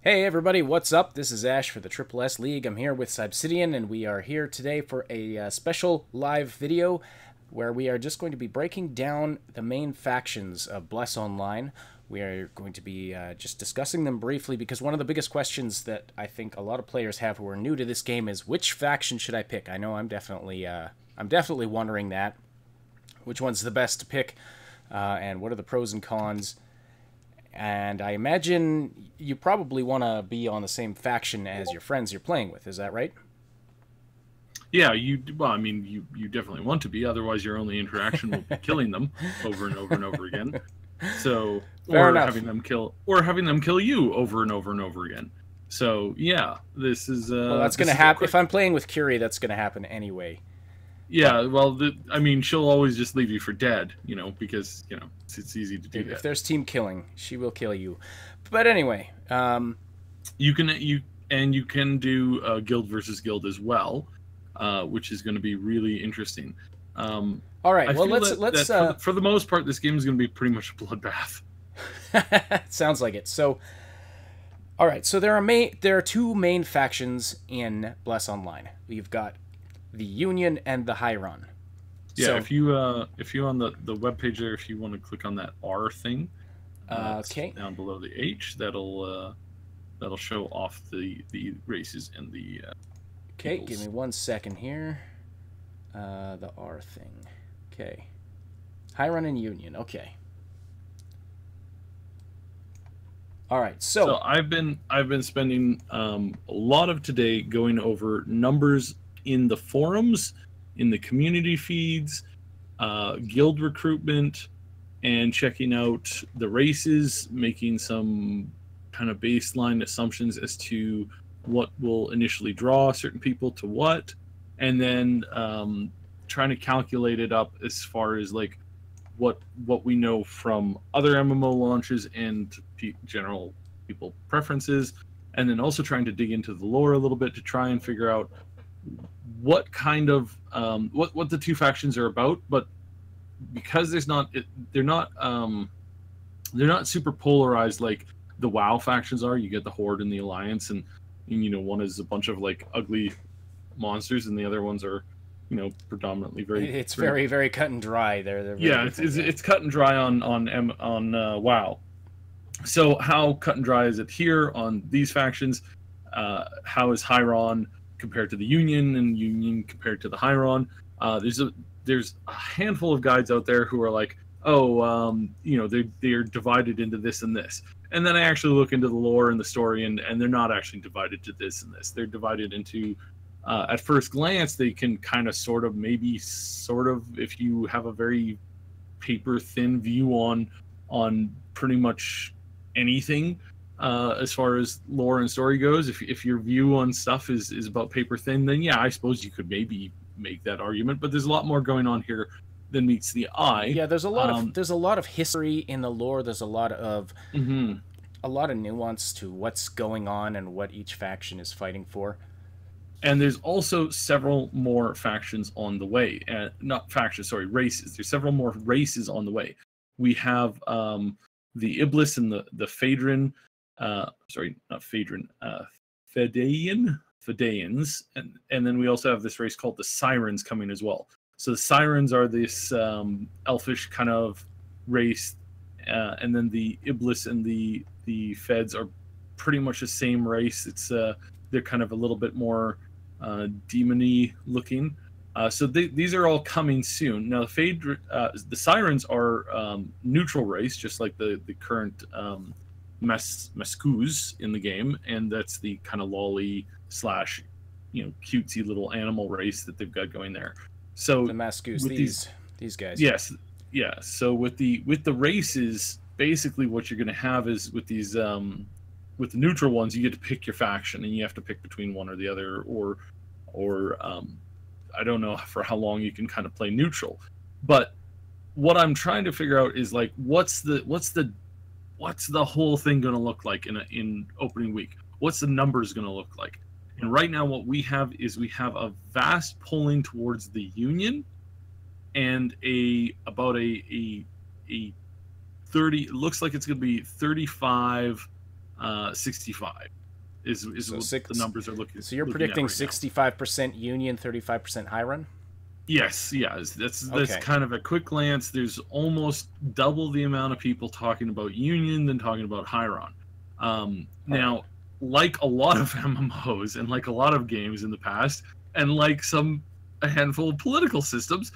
Hey everybody, what's up? This is Ash for the Triple S League. I'm here with Obsidian, and we are here today for a special live video where we are just going to be breaking down the main factions of Bless Online. We are going to be just discussing them briefly because one of the biggest questions that I think a lot of players have who are new to this game is which faction should I pick? I know I'm definitely wondering that. Which one's the best to pick, and what are the pros and cons? And I imagine you probably want to be on the same faction as your friends you're playing with. Is that right? Yeah, well, I mean, you definitely want to be. Otherwise, your only interaction will be killing them over and over and over again. So, Fair or enough. having them kill you over and over and over again. So, yeah, this is. Well, that's going to happen. If I'm playing with Curie, that's going to happen anyway. Yeah, well, I mean, she'll always just leave you for dead, because it's easy to do If that. there's team killing, she will kill you. But anyway, you can do guild versus guild as well, which is going to be really interesting. all right. Well, let's for the most part, this game is going to be pretty much a bloodbath. Sounds like it. So, all right. So there are two main factions in Bless Online. We've got the Union and the Hieron. Yeah, so, if you on the web page there, if you want to click on that R thing, okay, down below the H, that'll show off the races and the. Okay, peoples. give me 1 second here. The R thing. Okay, Hieron and Union. Okay. All right, so I've been spending a lot of today going over numbers in the forums, in the community feeds, guild recruitment, and checking out the races, making some kind of baseline assumptions as to what will initially draw certain people to what, and then trying to calculate it up as far as like what we know from other MMO launches and general people preferences, and then also trying to dig into the lore a little bit to try and figure out what kind of what the two factions are about. But because they're not super polarized like the WoW factions are. You get the Horde and the Alliance, and one is a bunch of like ugly monsters, and the other ones are predominantly very very cut and dry. They're yeah, it's cut and dry on WoW. So how cut and dry is it here on these factions? How is Hieron compared to the Union, and Union compared to the Hieron? There's a handful of guides out there who are like, they're divided into this and this. And then I actually look into the lore and the story, and they're not actually divided to this and this. They're divided into, at first glance, they can kind of sort of, if you have a very paper thin view on pretty much anything, as far as lore and story goes. If your view on stuff is about paper thin, then yeah, I suppose you could maybe make that argument. But there's a lot more going on here than meets the eye. Yeah, there's a lot of history in the lore. There's a lot of nuance to what's going on and what each faction is fighting for. And there's also several more factions on the way. Races. There's several more races on the way. We have the Iblis and the Phaedron. Sorry, not Phaedron. Fedayans, and then we also have this race called the Sirens coming as well. So the Sirens are this elfish kind of race, and then the Iblis and the Feds are pretty much the same race. It's they're kind of a little bit more demony looking. So these are all coming soon. Now the Sirens are neutral race, just like the current Mascus in the game, and that's the kind of lolly / cutesy little animal race that they've got going there. So the Mascus, these guys. Yes, yeah. So with the races, basically what you're going to have is with these with the neutral ones, you get to pick your faction, and you have to pick between one or the other, or I don't know for how long you can kind of play neutral. But what I'm trying to figure out is like what's the whole thing going to look like in opening week? What's the numbers going to look like? And right now what we have a vast pulling towards the Union, and about a 30, it looks like it's going to be 35 65 is So what the numbers are looking. So you're looking predicting at right now. 65% Union, 35% Hieron? Yes, that's Okay. kind of a quick glance. There's almost double the amount of people talking about Union than talking about Hieron. Now, like a lot of MMOs and like a lot of games in the past, and like a handful of political systems,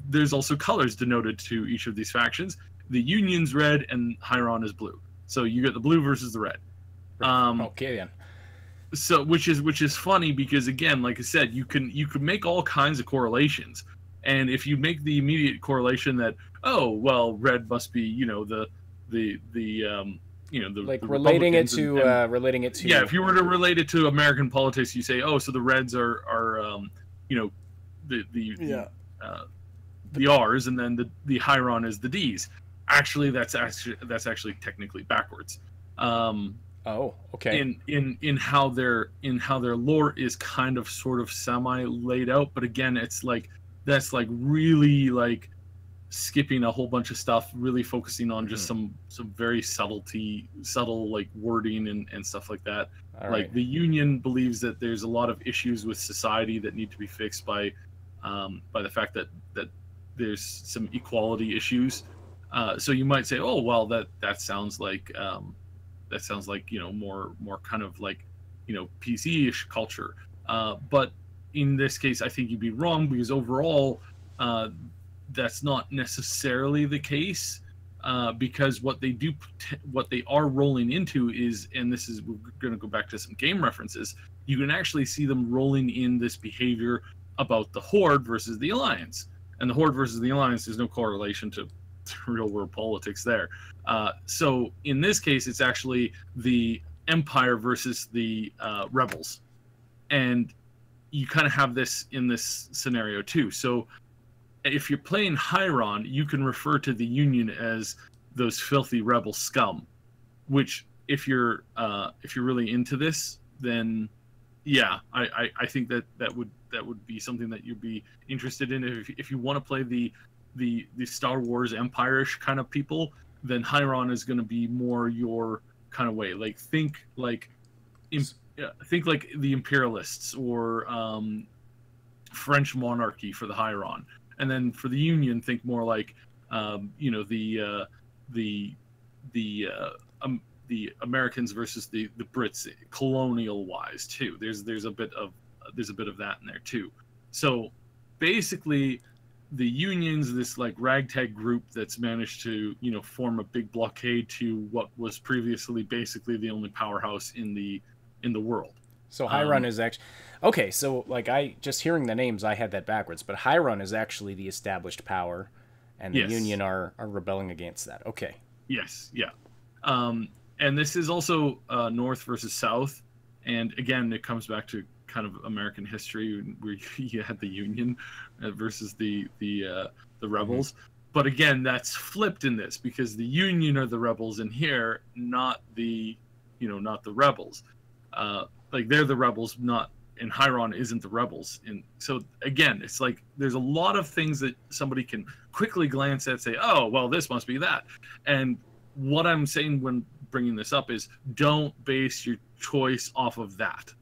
there's also colors denoted to each of these factions. The Union's red and Hieron is blue. So you get the blue versus the red. Okay then. So which is funny because, again, like I said, you can make all kinds of correlations, and if you make the immediate correlation that, oh well, red must be, you know, the Like the relating it Republicans to relating it to yeah, if you were to relate it to American politics, you say, oh, so the Reds are you know, the R's, and then the Hieron is the D's. Actually, that's actually technically backwards. Oh, okay. In how their lore is kind of sort of semi laid out, but again, it's like that's like really like skipping a whole bunch of stuff, really focusing on just some very subtle like wording and stuff like that. All like right. the Union believes that there's a lot of issues with society that need to be fixed by the fact that there's some equality issues. So you might say, oh well, that sounds like you know, more kind of like, you know, PC-ish culture. But in this case, I think you'd be wrong, because overall, that's not necessarily the case. Because what they are rolling into is, and this is, we're going to go back to some game references, you can actually see them rolling in this behavior about the Horde versus the Alliance. And the Horde versus the Alliance, there's no correlation to real world politics there. So in this case, it's actually the Empire versus the Rebels. And you kind of have this in this scenario too. So if you're playing Hieron, you can refer to the Union as those filthy rebel scum, which if you're really into this, then yeah, I think that would be something that you'd be interested in. If you want to play the Star Wars Empire-ish kind of people, then Hieron is going to be more your kind of way. Like think like the Imperialists or French monarchy for the Hieron, and then for the Union, think more like you know, the Americans versus the Brits, colonial wise too. There's a bit of that in there too. So basically, the Union's this like ragtag group that's managed to, you know, form a big blockade to what was previously basically the only powerhouse in the world. So Hieron is actually okay. So like, I just hearing the names, I had that backwards. But Hieron is actually the established power, and the Union are rebelling against that. Okay. Yes. Yeah. And this is also North versus South, and again, it comes back to kind of American history, where you had the Union versus the rebels. But again, that's flipped in this, because the Union are the rebels in here, not the rebels. Like they're the rebels, not, and Hieron isn't the rebels. And so again, it's like there's a lot of things that somebody can quickly glance at, say, oh well, this must be that. And what I'm saying when bringing this up is, don't base your choice off of that.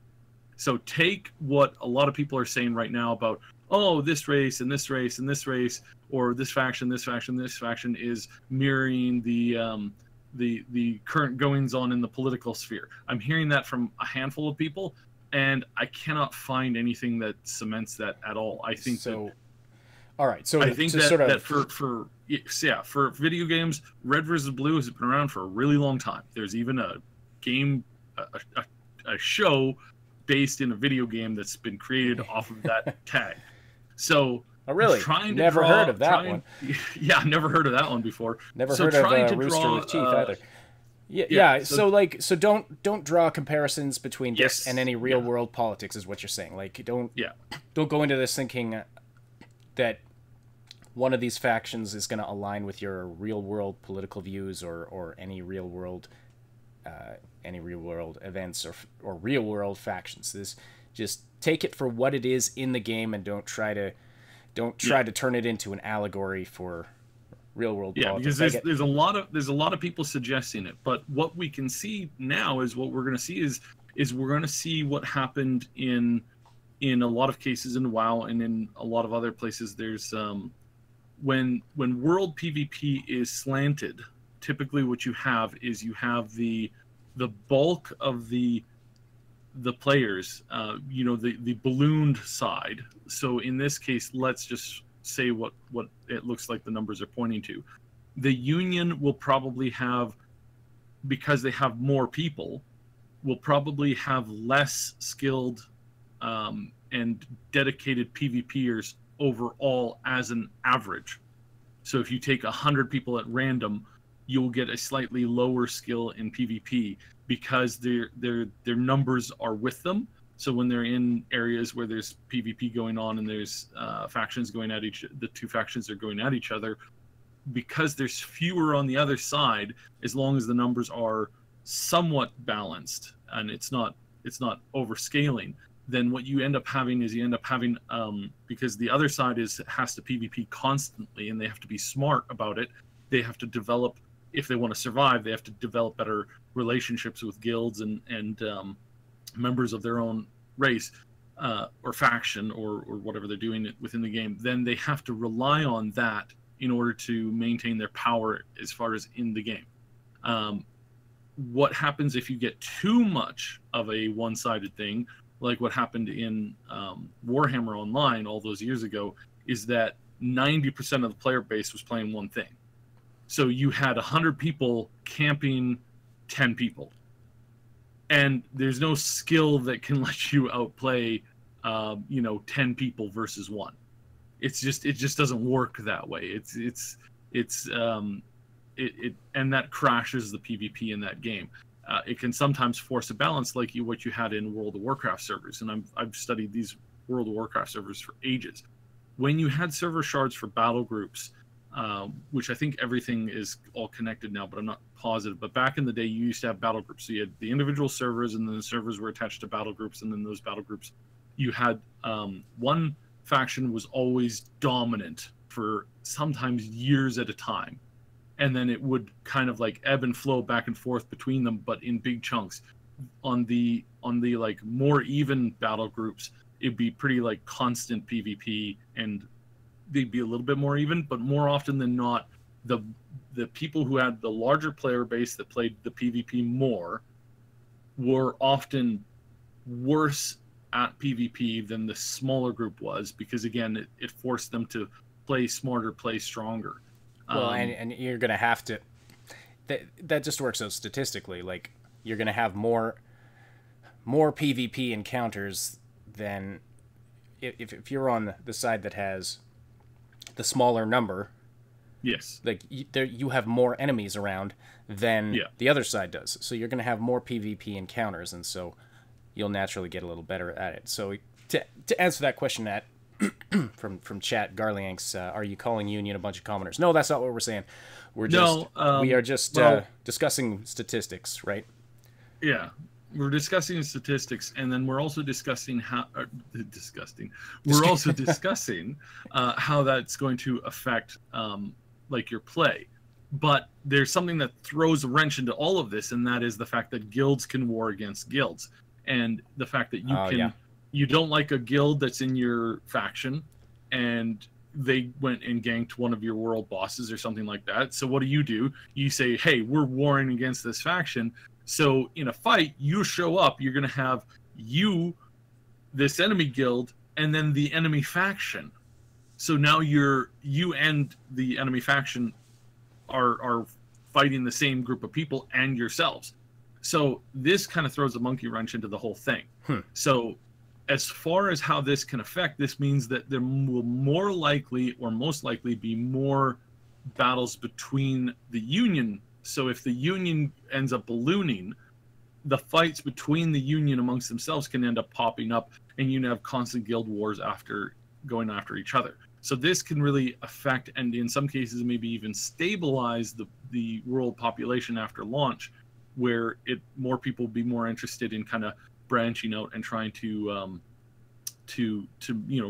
So take what a lot of people are saying right now about, oh, this race and this race and this race, or this faction is mirroring the current goings on in the political sphere. I'm hearing that from a handful of people, and I cannot find anything that cements that at all. I think so. All right, so I think that, sort of... that for video games, red versus blue has been around for a really long time. There's even a game, a show based in a video game that's been created off of that tag. So, oh really? Never heard of that one. Yeah, never heard of that one before. Never heard of Rooster with Teeth either. Yeah. So don't draw comparisons between this and any real world politics, is what you're saying. Like don't go into this thinking that one of these factions is going to align with your real world political views or any real world events or real world factions. This, just take it for what it is in the game, and don't try to turn it into an allegory for real world Yeah, politics. because there's a lot of people suggesting it, but what we can see now is what we're going to see is we're going to see what happened in a lot of cases in WoW and in a lot of other places. There's when world PvP is slanted, typically what you have is you have the bulk of the players, the ballooned side. So in this case, let's just say what it looks like the numbers are pointing to. The Union will probably have, because they have more people, will probably have less skilled and dedicated PvPers overall as an average. So if you take 100 people at random, you'll get a slightly lower skill in PvP because their numbers are with them. So when they're in areas where there's PvP going on and there's factions going at the two factions are going at each other, because there's fewer on the other side, as long as the numbers are somewhat balanced and it's not overscaling, then what you end up having is because the other side has to PvP constantly and they have to be smart about it. They have to develop, if they want to survive, they have to develop better relationships with guilds and members of their own race or faction or whatever they're doing within the game. Then they have to rely on that in order to maintain their power as far as in the game. What happens if you get too much of a one-sided thing, like what happened in Warhammer Online all those years ago, is that 90% of the player base was playing one thing. So you had 100 people camping 10 people. And there's no skill that can let you outplay 10 people versus one. It just doesn't work that way. And that crashes the PvP in that game. It can sometimes force a balance like what you had in World of Warcraft servers, and I've studied these World of Warcraft servers for ages. When you had server shards for battle groups, which I think everything is all connected now, but I'm not positive. But back in the day, you used to have battle groups. So you had the individual servers, and then the servers were attached to battle groups, and then those battle groups, you had one faction was always dominant for sometimes years at a time. And then it would kind of like ebb and flow back and forth between them, but in big chunks. On the like more even battle groups, it'd be pretty like constant PvP, and they'd be a little bit more even, but more often than not, the people who had the larger player base that played the PvP more were often worse at PvP than the smaller group was, because again, it forced them to play smarter, play stronger. Well, and you're going to have to... That just works out statistically. Like, you're going to have more PvP encounters than... If you're on the side that has the smaller number... Yes. Like, you have more enemies around than the other side does. So you're going to have more PvP encounters, and so you'll naturally get a little better at it. So to answer that question, from chat, Garlianks, are you calling Union a bunch of commoners? No, that's not what we're saying. We are just discussing statistics, right? Yeah, we're discussing statistics, and then we're also discussing how how that's going to affect like your play. But there's something that throws a wrench into all of this, and that is the fact that guilds can war against guilds, and the fact that you don't like a guild that's in your faction, and they went and ganked one of your world bosses or something like that. So what do? You say, hey, we're warring against this faction. So in a fight, you show up, you're going to have this enemy guild, and then the enemy faction. So now you and the enemy faction are fighting the same group of people and yourselves. So this kind of throws a monkey wrench into the whole thing. So as far as how this can affect, this means that there will more likely or most likely be more battles between the Union. So if the Union ends up ballooning, the fights between the Union amongst themselves can end up popping up, and you have constant guild wars going after each other. So this can really affect, and in some cases maybe even stabilize the world population after launch, where more people will be more interested in kind of branching out and trying to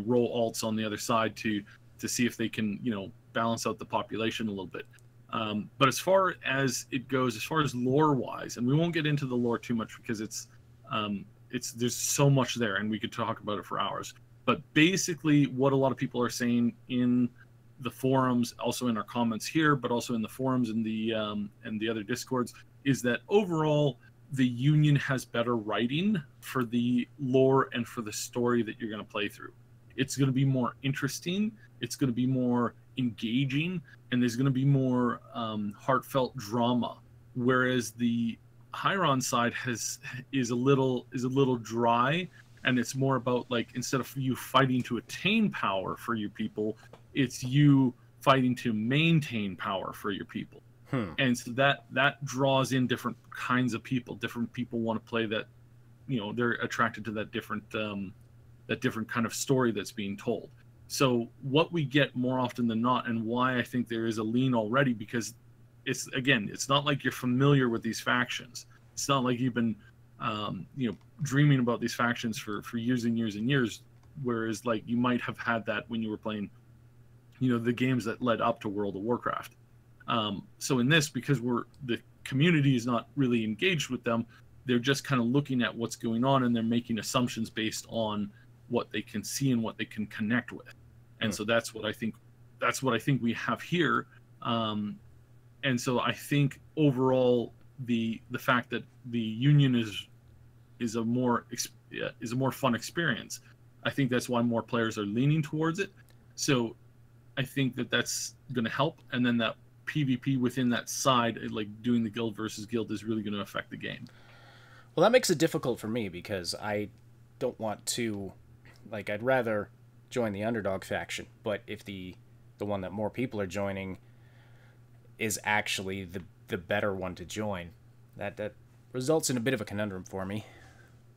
roll alts on the other side to see if they can balance out the population a little bit. But as far as it goes, as far as lore wise, and we won't get into the lore too much because it's there's so much there, and we could talk about it for hours. But basically, what a lot of people are saying in the forums, also in our comments here, but also in the forums and the other discords, is that overall the Union has better writing for the lore and for the story that you're going to play through. It's going to be more interesting. It's going to be more engaging, and there's going to be more heartfelt drama. Whereas the Hieron side is a little dry, and it's more about, like, instead of you fighting to attain power for your people, it's you fighting to maintain power for your people. And so that draws in different kinds of people. Different people want to play that, you know, they're attracted to that different kind of story that's being told. So what we get more often than not, and why I think there is a lean already, because it's not like you're familiar with these factions. It's not like you've been dreaming about these factions for years and years and years, whereas like you might have had that when you were playing, the games that led up to World of Warcraft. So in this, because the community is not really engaged with them, they're just kind of looking at what's going on, and they're making assumptions based on what they can see and what they can connect with. And so that's what I think we have here. And so I think overall the fact that the Union is a more fun experience, I think that's why more players are leaning towards it. So I think that's going to help, and then that PvP within that side, like doing the guild versus guild, is really going to affect the game. Well, that makes it difficult for me because I don't want to, like, I'd rather join the underdog faction, but if the one that more people are joining is actually the better one to join, that results in a bit of a conundrum for me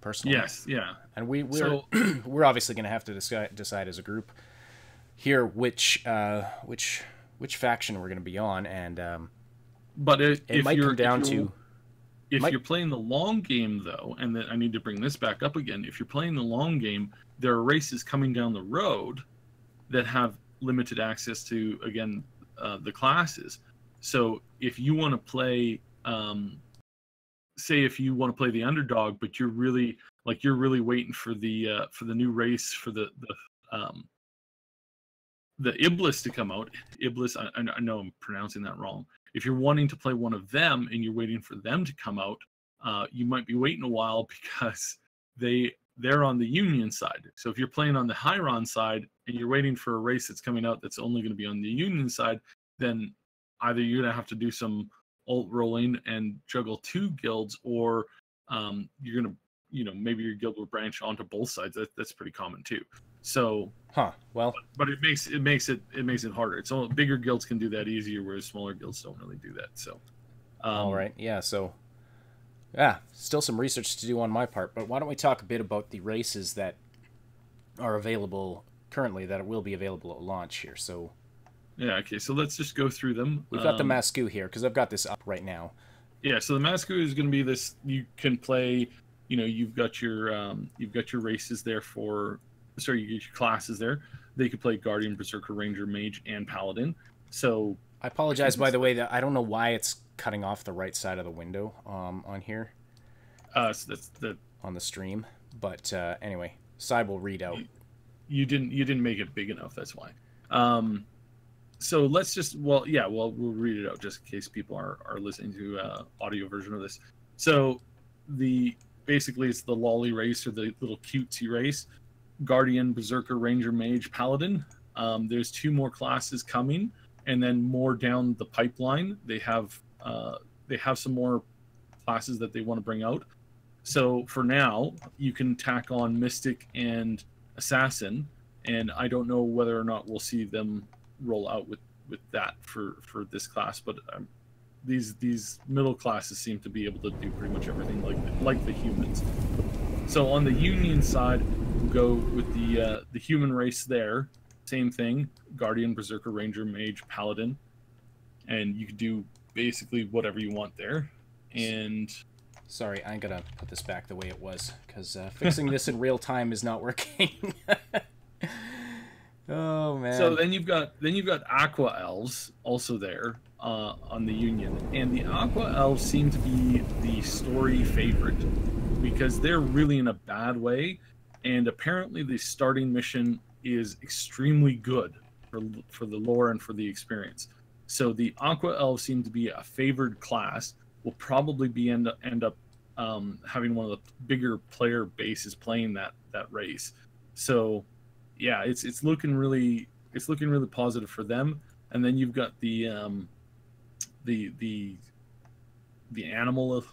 personally. Yes, yeah. And we're obviously going to have to decide as a group here which faction we're going to be on, and but it might come down to if you're playing the long game, though, and I need to bring this back up again. If you're playing the long game, there are races coming down the road that have limited access to, again, the classes. So if you want to play, say if you want to play the underdog, but you're really waiting for the new race for the Iblis to come out. Iblis, I know I'm pronouncing that wrong. If you're wanting to play one of them and you're waiting for them to come out, you might be waiting a while because they're on the Union side. So if you're playing on the Hieron side and you're waiting for a race that's coming out that's only going to be on the Union side, then either you're going to have to do some alt rolling and juggle two guilds, or you're going to, maybe your guild will branch onto both sides. That's pretty common too. So, well, but it makes it harder. It's all bigger guilds can do that easier, whereas smaller guilds don't really do that. So, all right, yeah. So, still some research to do on my part. But why don't we talk a bit about the races that are available currently, that will be available at launch here? So, yeah, okay. So let's just go through them. We've got the Masku here because I've got this up right now. Yeah, so the Masku is going to be this. You can play. You've got your races there for. Sorry, you get your classes there. They could play Guardian, Berserker, Ranger, Mage, and Paladin. So I apologize, by the way, that I don't know why it's cutting off the right side of the window on here. So that's on the stream. But anyway, Side will read out. You didn't make it big enough. That's why. So let's just we'll read it out just in case people are listening to audio version of this. So basically it's the lolly race, or the little cutesy race. Guardian, Berserker, Ranger, Mage, Paladin. There's 2 more classes coming, and then more down the pipeline. They have some more classes that they want to bring out. So for now, you can tack on Mystic and Assassin, and I don't know whether or not we'll see them roll out with that for this class. But these middle classes seem to be able to do pretty much everything like the humans. So on the Union side, we'll go with the human race there. Same thing, Guardian, Berserker, Ranger, Mage, Paladin. And you can do basically whatever you want there. And sorry, I'm going to put this back the way it was, because fixing this in real time is not working. Oh So man. then you've got Aqua Elves also there on the Union, and the Aqua Elves seem to be the story favorite because they're really in a bad way, and apparently the starting mission is extremely good for the lore and for the experience. So the Aqua Elves seem to be a favored class. Will probably be end up having one of the bigger player bases playing that race. So yeah, it's looking really positive for them. And then you've got the the the animal of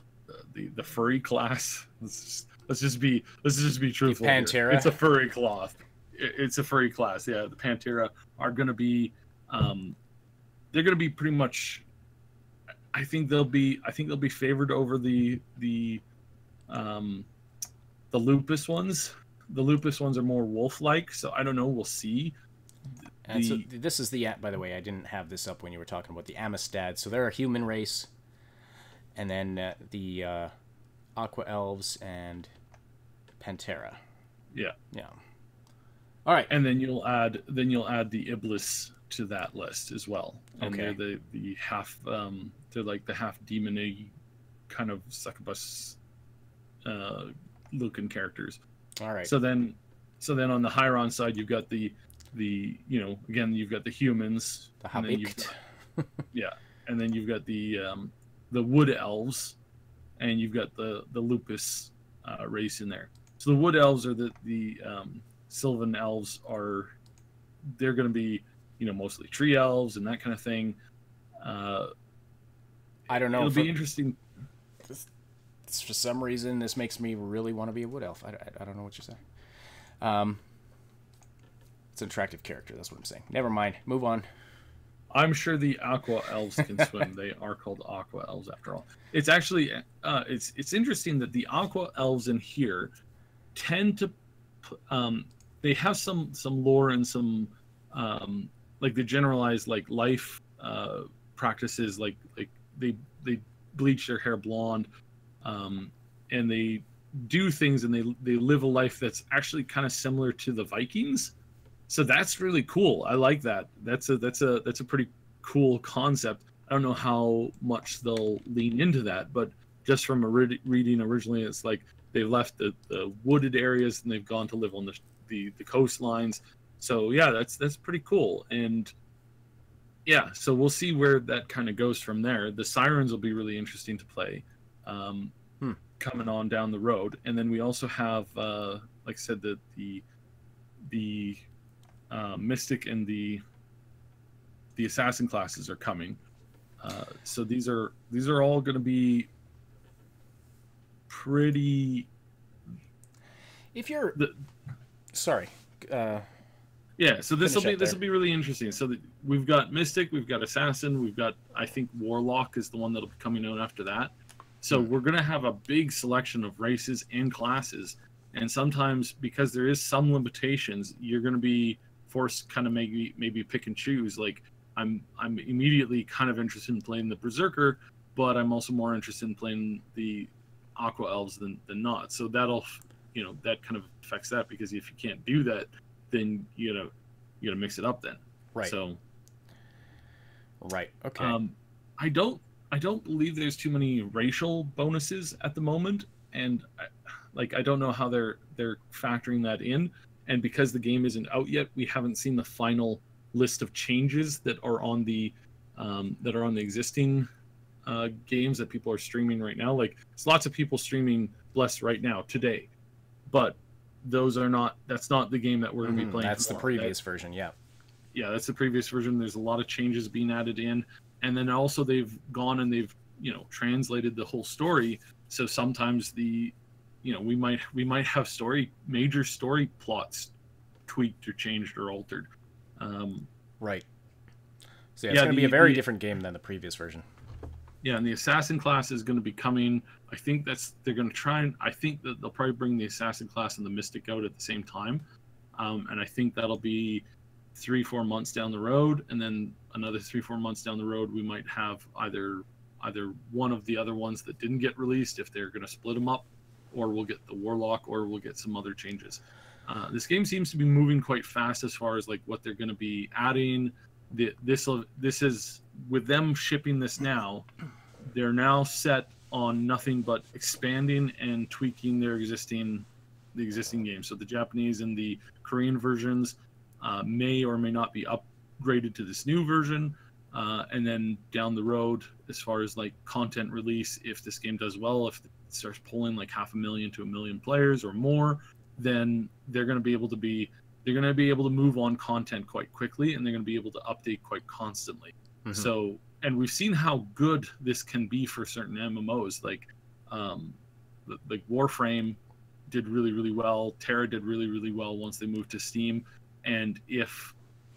the furry class. Let's just be The truthful here. Pantera. It's a furry cloth. It's a furry class. Yeah, the Pantera are going to be they're going to be pretty much. I think they'll be favored over um, the lupus ones. The lupus ones are more wolf-like, so I don't know. We'll see. And so The this is the, by the way, I didn't have this up when you were talking about the Amistad. So they're a human race, and then the Aqua Elves and Pantera. Yeah, Yeah. All right. and then you'll add the Iblis to that list as well. And Okay. they're the half they're like the half demony kind of succubus uh, looking characters. All right. So then on the Hieron side you've got again you've got the humans, The and then you've Habicht. got, yeah, and then you've got the wood elves, and you've got the lupus race in there. So the wood elves are the Sylvan elves they're going to be mostly tree elves and that kind of thing. Uh, I don't know. it'll be interesting. For some reason, this makes me really want to be a wood elf. I don't know what you're saying. Um, it's an attractive character. That's what I'm saying. Never mind. Move on. I'm sure the Aqua Elves can swim. They are called Aqua Elves after all. It's actually it's interesting that the Aqua Elves in here tend to they have some lore and some like the generalized like life practices, like they bleach their hair blonde, and they do things, and they live a life that's actually kind of similar to the Vikings. So that's really cool. I like that. That's a pretty cool concept. I don't know how much they'll lean into that, but just from reading originally, it's like they've left the wooded areas and they've gone to live on the coastlines. So yeah, that's pretty cool. And yeah, so we'll see where that kind of goes from there. The Sirens will be really interesting to play coming on down the road. And then we also have, like I said, the Mystic and the Assassin classes are coming. So these are all going to be pretty. If you're sorry. Yeah, so this will Finish up be really interesting. So we've got Mystic, we've got Assassin, we've got, I think, Warlock is the one that'll be coming out after that. So we're going to have a big selection of races and classes, and sometimes because there is some limitations, you're going to be forced to kind of maybe pick and choose. Like I'm immediately kind of interested in playing the Berserker, but I'm also more interested in playing the Aqua Elves than not. So that'll that kind of affects that, because if you can't do that, then you gotta mix it up then. Right. So Right. Okay. I don't believe there's too many racial bonuses at the moment, and I don't know how they're factoring that in. And because the game isn't out yet, we haven't seen the final list of changes that are on the existing games that people are streaming right now. Like, there's lots of people streaming Bless right now today, but that's not the game that we're going to be playing. That's the previous version. Yeah. Yeah, that's the previous version. There's a lot of changes being added in, and then also they've gone and they've translated the whole story. So sometimes we might have major story plots tweaked or changed or altered. Right. So yeah, it's going to be a very different game than the previous version. Yeah, and the Assassin class is going to be coming. I think they're going to try, and I think that they'll probably bring the Assassin class and the Mystic out at the same time. And I think that'll be 3-4 months down the road, and then another 3-4 months down the road, we might have either one of the other ones that didn't get released, if they're going to split them up, or we'll get the Warlock, or we'll get some other changes. This game seems to be moving quite fast as far as like what they're going to be adding. This is with them shipping this now. They're now set on nothing but expanding and tweaking the existing game. So the Japanese and the Korean versions may or may not be upgraded to this new version. And then down the road, as far as like content release, if this game does well, if it starts pulling like 500,000 to 1 million players or more, then they're going to be able to move on content quite quickly, and they're going to be able to update quite constantly. Mm-hmm. So, and we've seen how good this can be for certain MMOs, like Warframe did really, really well. Terra did really, really well once they moved to Steam. And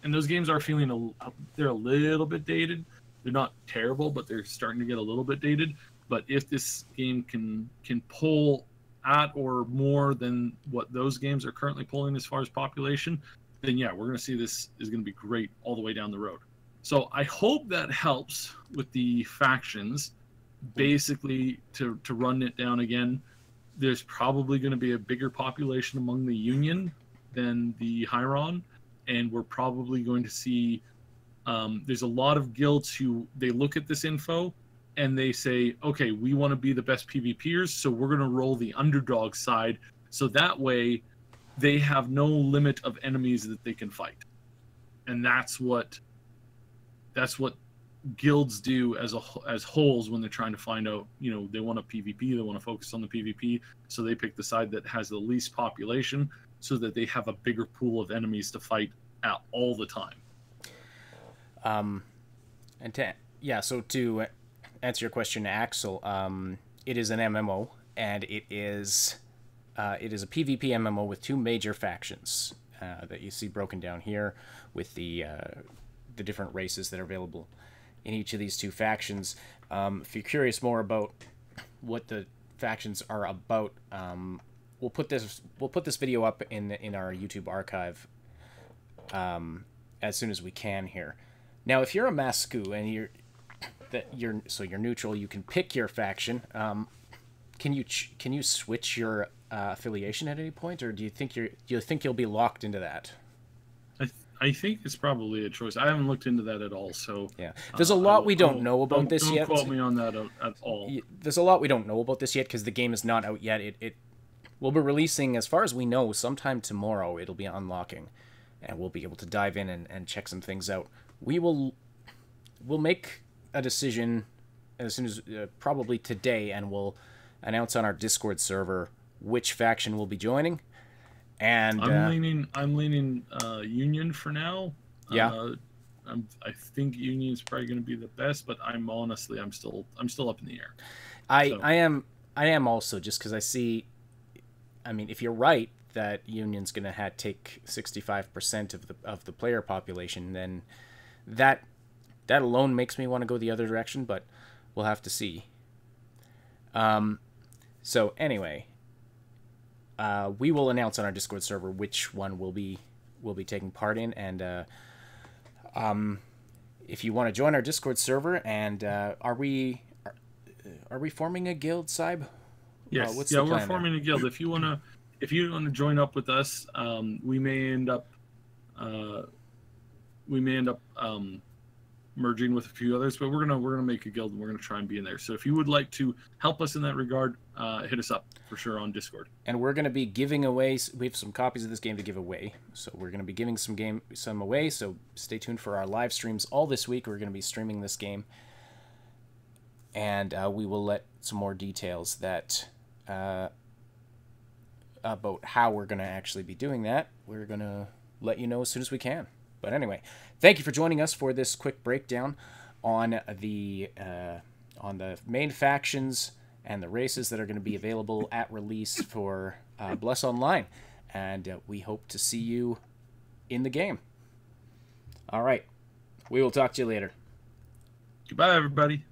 those games are feeling they're a little bit dated. They're not terrible, but they're starting to get a little bit dated. But if this game can pull at or more than what those games are currently pulling as far as population, then yeah, we're going to see this is going to be great all the way down the road. So I hope that helps with the factions. Basically, to run it down again, there's probably going to be a bigger population among the Union than the Hieron, and we're probably going to see there's a lot of guilds who they look at this info and they say, okay, we want to be the best PvPers, so we're going to roll the underdog side, so that way they have no limit of enemies that they can fight. And that's what guilds do as wholes when they're trying to find out, they want a PvP, they want to focus on the PvP, so they pick the side that has the least population so that they have a bigger pool of enemies to fight at all the time. So to answer your question, Axel, it is an MMO, and it is a PvP MMO with two major factions that you see broken down here with the different races that are available in each of these two factions. If you're curious more about what the factions are about, we'll put this video up in our YouTube archive as soon as we can here. Now, if you're a Masku and you're neutral, you can pick your faction. Can you switch your affiliation at any point, or do you think you'll be locked into that? I think it's probably a choice. I haven't looked into that at all. So yeah, there's a lot we don't know about this yet. Don't quote me on that at all. There's a lot we don't know about this yet because the game is not out yet. It will be releasing, as far as we know, sometime tomorrow. It'll be unlocking, and we'll be able to dive in and check some things out. We'll make a decision as soon as probably today, and we'll announce on our Discord server which faction we'll be joining. And I'm leaning Union for now. Yeah. I think Union's probably going to be the best, but I'm still up in the air. I am also, just because I see. I mean, if you're right that Union's going to take 65% of the player population, then that alone makes me want to go the other direction, but we'll have to see. So anyway, we will announce on our Discord server which one we'll be taking part in, and if you want to join our Discord server, and are we forming a guild, Saib? Yes, we're forming a guild. If you want to join up with us, we may end up merging with a few others, but we're gonna make a guild and we're gonna try and be in there. So if you would like to help us in that regard, hit us up for sure on Discord. And we're gonna be giving away. We have some copies of this game to give away, so we're gonna be giving some away. So stay tuned for our live streams all this week. We're gonna be streaming this game, and we will let some more details that about how we're gonna actually be doing that. We're gonna let you know as soon as we can. But anyway, thank you for joining us for this quick breakdown on the main factions and the races that are going to be available at release for Bless Online. And we hope to see you in the game. All right. We will talk to you later. Goodbye, everybody.